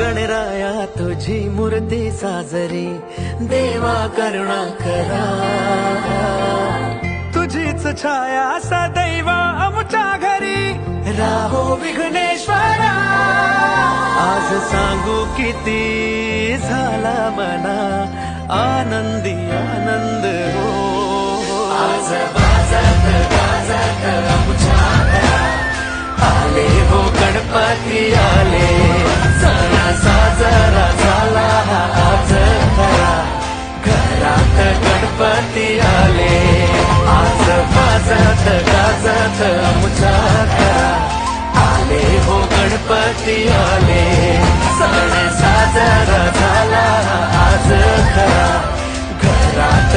गणराया तुझी मूर्ती साजरी, देवा करुणा करा. तुझीच छाया सदैव आमच्या घरी, राहो विघ्नेश्वरा. आज सांगू किती झाला मना आनंदी आनंद हो. आज वाजत गाजत आमच्या घरात आले हो गणपती आले. सण साजरा झाला हा आज खरा, घरात गणपती आले. आज वाजत गाजत आमच्या घरात आले हो गणपती आले. सण साजरा झाला आज खरा, घरात